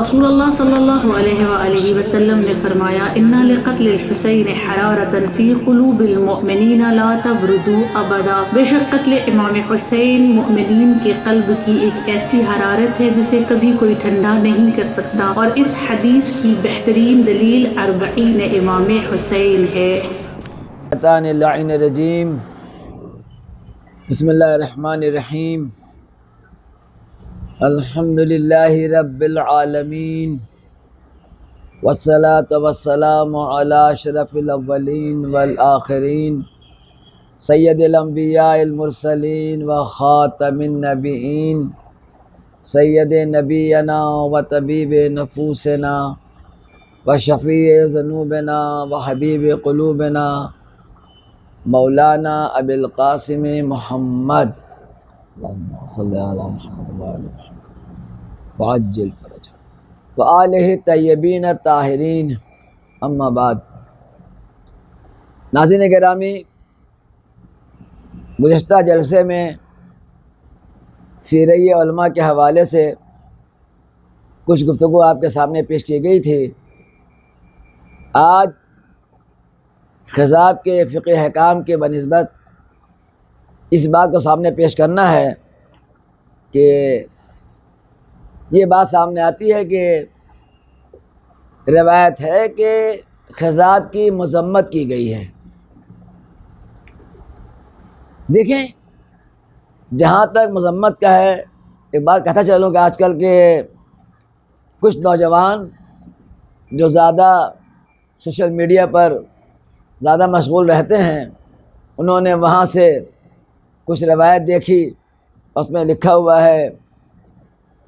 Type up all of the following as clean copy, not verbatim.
رسول اللہ صلی اللہ علیہ وآلہ وسلم نے فرمایا اِنَّ لِقَتْلِ الْحُسَيْنِ حَرَارَةً فِي قُلُوبِ الْمُؤْمِنِينَ لَا تَبْرُدُ أَبَدًا۔ بے شک قتل امام حسین مومنین کے قلب کی ایک ایسی حرارت ہے جسے کبھی کوئی ٹھنڈا نہیں کر سکتا، اور اس حدیث کی بہترین دلیل 40 امام حسین ہے۔ شیطان اللعین الرجیم، بسم اللہ الرحمن الرحیم، الحمدللہ رب العالمین، والصلاة والسلام علی اشرف الاولین والآخرین، سید الانبیاء المرسلین و خاتم النبیین، سید نبینا و طبیب نفوسنا و شفیع ذنوبنا و حبیب قلوبنا مولانا ابی القاسم محمد، اللہم صلی علی محمد وآل محمد وعجل فرجہ وآلہ طیبین الطاہرین، اما بعد۔ ناظرین گرامی، گزشتہ جلسے میں سیرہ علماء کے حوالے سے کچھ گفتگو آپ کے سامنے پیش کی گئی تھی۔ آج خضاب کے فقہ احکام کے بنسبت اس بات کو سامنے پیش کرنا ہے کہ یہ بات سامنے آتی ہے کہ روایت ہے کہ خضاب کی مذمت کی گئی ہے۔ دیکھیں، جہاں تک مذمت کا ہے، ایک بات کہتا چلوں کہ آج کل کے کچھ نوجوان جو زیادہ سوشل میڈیا پر زیادہ مشغول رہتے ہیں، انہوں نے وہاں سے کچھ روایت دیکھی، اس میں لکھا ہوا ہے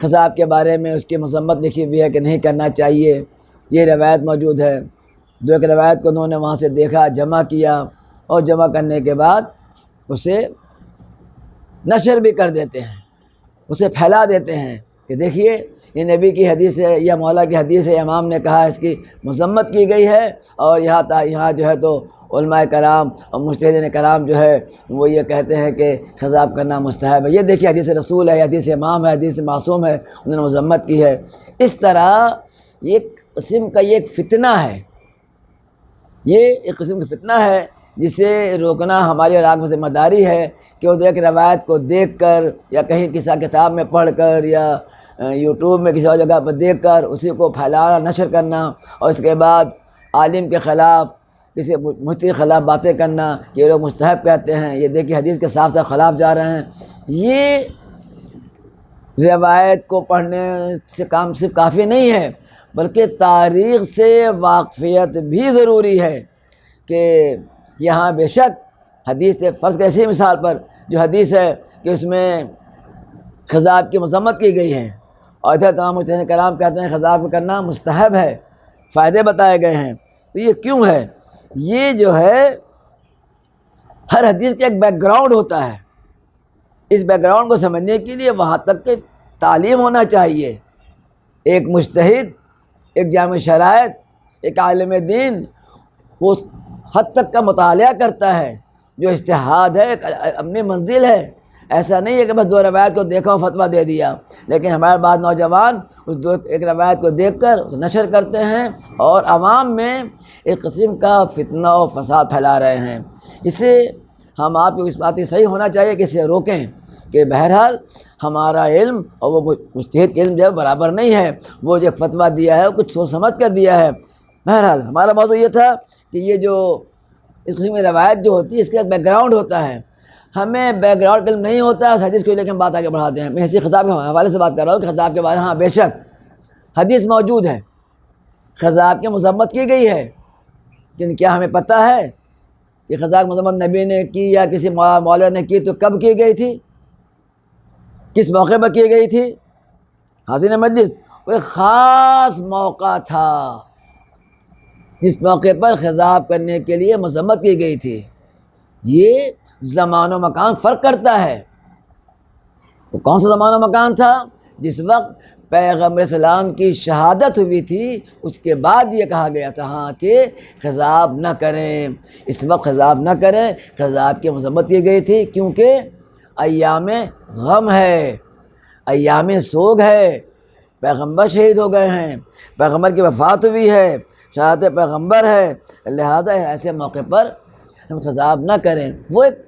خضاب کے بارے میں، اس کی مذمت لکھی ہوئی ہے کہ نہیں کرنا چاہیے، یہ روایت موجود ہے۔ دو ایک روایت کو انہوں نے وہاں سے دیکھا، جمع کیا، اور جمع کرنے کے بعد اسے نشر بھی کر دیتے ہیں، اسے پھیلا دیتے ہیں کہ دیکھیے یہ نبی کی حدیث ہے، یا مولا کی حدیث ہے، امام نے کہا اس کی مذمت کی گئی ہے، اور یہاں جو ہے تو علماء کرام اور مجتہدین کرام جو ہے وہ یہ کہتے ہیں کہ خضاب کرنا مستحب ہے۔ یہ دیکھیے حدیث رسول ہے، حدیث امام ہے، حدیث معصوم ہے، انہوں نے مذمت کی ہے۔ اس طرح ایک قسم کا یہ ایک فتنہ ہے، یہ ایک قسم کا فتنہ ہے جسے روکنا ہماری اور آپ کی ذمہ داری ہے کہ وہ ایک روایت کو دیکھ کر، یا کہیں کسی کتاب میں پڑھ کر، یا یوٹیوب میں کسی اور جگہ پر دیکھ کر اسی کو پھیلانا، نشر کرنا، اور اس کے بعد عالم کے خلاف، کسی مفتی کے خلاف باتیں کرنا کہ یہ لوگ مستحب کہتے ہیں، یہ دیکھیے حدیث کے صاف صاف خلاف جا رہے ہیں۔ یہ روایت کو پڑھنے سے کام صرف کافی نہیں ہے، بلکہ تاریخ سے واقفیت بھی ضروری ہے کہ یہاں بے شک حدیث سے فرض کا ایسی مثال پر جو حدیث ہے کہ اس میں خضاب کی مذمت کی گئی ہے، اور ادھر تمام مجتہدین کرام کہتے ہیں خضاب کرنا مستحب ہے، فائدے بتائے گئے ہیں، تو یہ کیوں ہے؟ یہ جو ہے ہر حدیث کا ایک بیک گراؤنڈ ہوتا ہے۔ اس بیک گراؤنڈ کو سمجھنے کے لیے وہاں تک کہ تعلیم ہونا چاہیے۔ ایک مجتہد، ایک جامع شرائط، ایک عالم دین وہ اس حد تک کا مطالعہ کرتا ہے، جو اجتہاد ہے ایک اپنی منزل ہے۔ ایسا نہیں ہے کہ بس دو روایت کو دیکھا اور فتویٰ دے دیا، لیکن ہمارے بعض نوجوان اس ایک روایت کو دیکھ کر اسے نشر کرتے ہیں اور عوام میں ایک قسم کا فتنہ و فساد پھیلا رہے ہیں۔ اسے ہم آپ کو اس بات سے صحیح ہونا چاہیے کہ اسے روکیں کہ بہرحال ہمارا علم اور وہ مجتہد کا علم جو ہے برابر نہیں ہے، وہ جو فتویٰ دیا ہے وہ کچھ سوچ سمجھ کر دیا ہے۔ بہرحال ہمارا موضوع یہ تھا کہ یہ جو اس قسم کی روایت جو ہوتی ہے اس کا ایک بیک گراؤنڈ ہوتا ہے، ہمیں بیک گراؤنڈ علم نہیں ہوتا ہے، اس حدیث کو لے کے ہم بات آگے بڑھاتے ہیں۔ میں اسی خضاب کے حوالے سے بات کر رہا ہوں کہ خضاب کے بارے میں ہاں بے شک حدیث موجود ہے، خضاب کی مذمت کی گئی ہے، لیکن کیا ہمیں پتہ ہے کہ خضاب کی مذمت نبی نے کی یا کسی مولا نے کی تو کب کی گئی تھی، کس موقع پر کی گئی تھی؟ حاضرین مجلس، وہ ایک خاص موقع تھا جس موقع پر خضاب کرنے کے لیے مذمت کی گئی تھی۔ یہ زمان و مکان فرق کرتا ہے۔ وہ کون سا زمان و مکان تھا؟ جس وقت پیغمبر اسلام کی شہادت ہوئی تھی، اس کے بعد یہ کہا گیا تھا ہاں کہ خضاب نہ کریں، اس وقت خضاب نہ کریں۔ خضاب کی مذمت کی گئی تھی کیونکہ ایام غم ہے، ایام سوگ ہے، پیغمبر شہید ہو گئے ہیں، پیغمبر کی وفات ہوئی ہے، شہادت پیغمبر ہے، لہذا ایسے موقع پر ہم خضاب نہ کریں۔ وہ ایک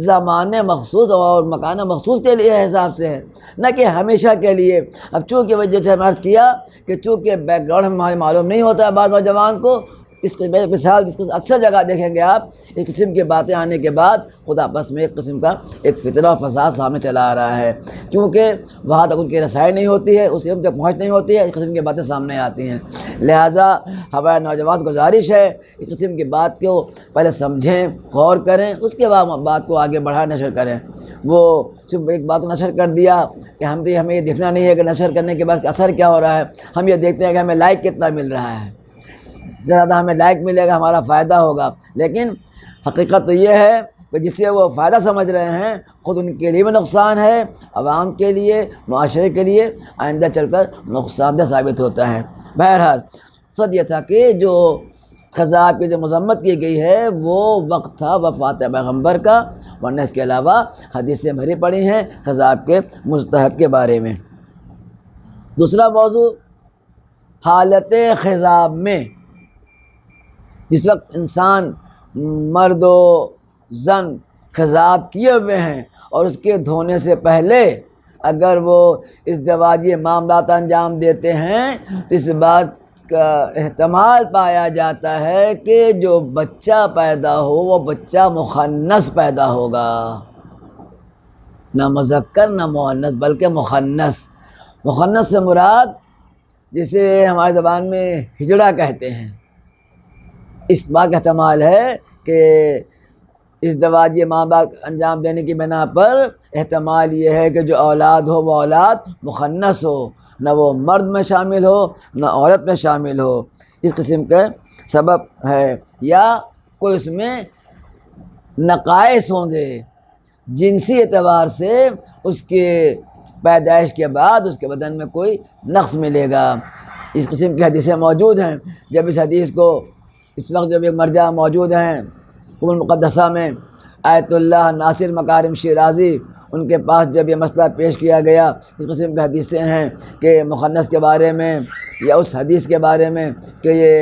زمانے مخصوص اور مکان مخصوص کے لیے حساب سے ہے، نہ کہ ہمیشہ کے لیے۔ اب چونکہ وجہ سے ہم عرض کیا کہ چونکہ بیک گراؤنڈ ہمارے معلوم نہیں ہوتا ہے بعض نوجوان کو، اس کی مثال اکثر جگہ دیکھیں گے آپ، اس قسم کی باتیں آنے کے بعد خود آپس میں ایک قسم کا ایک فتنہ و فساد سامنے چلا آ رہا ہے، کیونکہ وہاں تک ان کی رسائی نہیں ہوتی ہے، اس علم تک پہنچ نہیں ہوتی ہے، اس قسم کی باتیں سامنے آتی ہیں۔ لہٰذا ہمارے نوجوان کو گزارش ہے اس قسم کی بات کو پہلے سمجھیں، غور کریں، اس کے بعد بات کو آگے بڑھا نشر کریں۔ وہ صرف ایک بات نشر کر دیا کہ ہمیں یہ دیکھنا نہیں ہے کہ نشر کرنے کے بعد اثر کیا ہو رہا ہے، ہم یہ دیکھتے ہیں کہ ہمیں لائک کتنا مل رہا ہے، زیادہ ہمیں لائک ملے گا ہمارا فائدہ ہوگا، لیکن حقیقت تو یہ ہے کہ جس سے وہ فائدہ سمجھ رہے ہیں خود ان کے لیے بھی نقصان ہے، عوام کے لیے، معاشرے کے لیے آئندہ چل کر نقصان دہ ثابت ہوتا ہے۔ بہرحال مقصد یہ تھا کہ جو خضاب کی جو مذمت کی گئی ہے وہ وقت تھا وفات پیغمبر کا، ورنہ اس کے علاوہ حدیثیں بھری پڑی ہیں خضاب کے مستحب کے بارے میں۔ دوسرا موضوع، حالت خضاب میں جس وقت انسان مرد و زن خضاب کیے ہوئے ہیں اور اس کے دھونے سے پہلے اگر وہ ازدواجی معاملات انجام دیتے ہیں تو اس بات کا احتمال پایا جاتا ہے کہ جو بچہ پیدا ہو وہ بچہ مخنث پیدا ہوگا، نہ مذکر نہ مؤنث بلکہ مخنث۔ مخنث سے مراد جسے ہماری زبان میں ہجڑا کہتے ہیں، اس بات کا احتمال ہے کہ ازدواجی معاملات انجام دینے کی بنا پر احتمال یہ ہے کہ جو اولاد ہو وہ اولاد مخنث ہو، نہ وہ مرد میں شامل ہو نہ عورت میں شامل ہو، اس قسم کا سبب ہے۔ یا کوئی اس میں نقائص ہوں گے جنسی اعتبار سے، اس کے پیدائش کے بعد اس کے بدن میں کوئی نقص ملے گا، اس قسم کی حدیثیں موجود ہیں۔ جب اس حدیث کو اس وقت جب ایک مرجع موجود ہیں ام المقدسہ میں آیت اللہ ناصر مکارم شیرازی، ان کے پاس جب یہ مسئلہ پیش کیا گیا، اس قسم کی حدیثیں ہیں کہ مخنث کے بارے میں یا اس حدیث کے بارے میں کہ یہ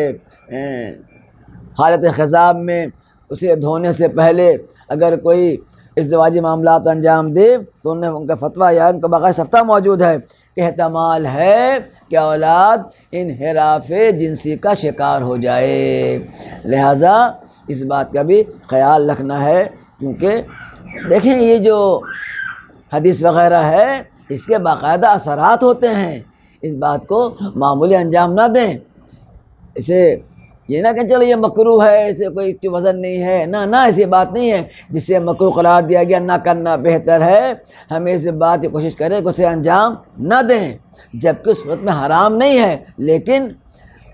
حالت خضاب میں اسے دھونے سے پہلے اگر کوئی ازدواجی معاملات انجام دے تو انہوں نے ان کا فتویٰ یا ان کا باقاعدہ صفتہ موجود ہے کہ احتمال ہے کہ اولاد انحراف جنسی کا شکار ہو جائے، لہٰذا اس بات کا بھی خیال رکھنا ہے، کیونکہ دیکھیں یہ جو حدیث وغیرہ ہے اس کے باقاعدہ اثرات ہوتے ہیں، اس بات کو معمولی انجام نہ دیں، اسے یہ نہ کہ چلو یہ مکروہ ہے، اسے کوئی وزن نہیں ہے، نہ ایسی بات نہیں ہے جس سے مکروہ قرار دیا گیا، نہ کرنا بہتر ہے۔ ہمیں اس بات کی کوشش کریں کہ اسے انجام نہ دیں، جبکہ اس صورت میں حرام نہیں ہے لیکن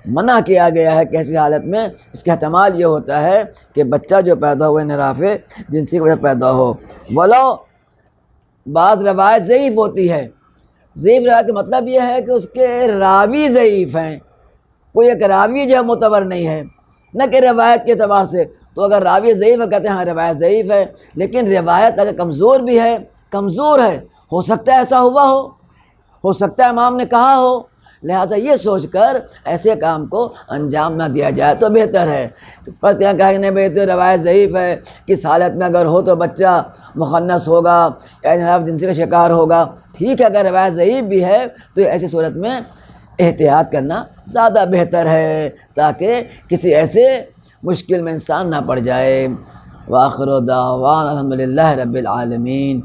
منع کیا گیا ہے کہ ایسی حالت میں اس کا احتمال یہ ہوتا ہے کہ بچہ جو پیدا ہوا انحراف جنسی کی وجہ سے پیدا ہو۔ ولو بعض روایت ضعیف ہوتی ہے، ضعیف روایت کا مطلب یہ ہے کہ اس کے راوی ضعیف ہیں، کوئی ایک راوی جو ہے معتبر نہیں ہے، نہ کہ روایت کے اعتبار سے۔ تو اگر راوی ضعیف ہے کہتے ہیں ہاں روایت ضعیف ہے، لیکن روایت اگر کمزور بھی ہے، کمزور ہے، ہو سکتا ہے ایسا ہوا ہو سکتا ہے امام نے کہا ہو، لہٰذا یہ سوچ کر ایسے کام کو انجام نہ دیا جائے تو بہتر ہے۔ بس کیا کہیں گے بھائی تو روایت ضعیف ہے، کس حالت میں اگر ہو تو بچہ مخنث ہوگا یا انحراف جنسی کا شکار ہوگا، ٹھیک ہے، اگر روایت ضعیف بھی ہے تو ایسی صورت میں احتیاط کرنا زیادہ بہتر ہے تاکہ کسی ایسے مشکل میں انسان نہ پڑ جائے۔ وآخر دعوانا الحمدللہ رب العالمین۔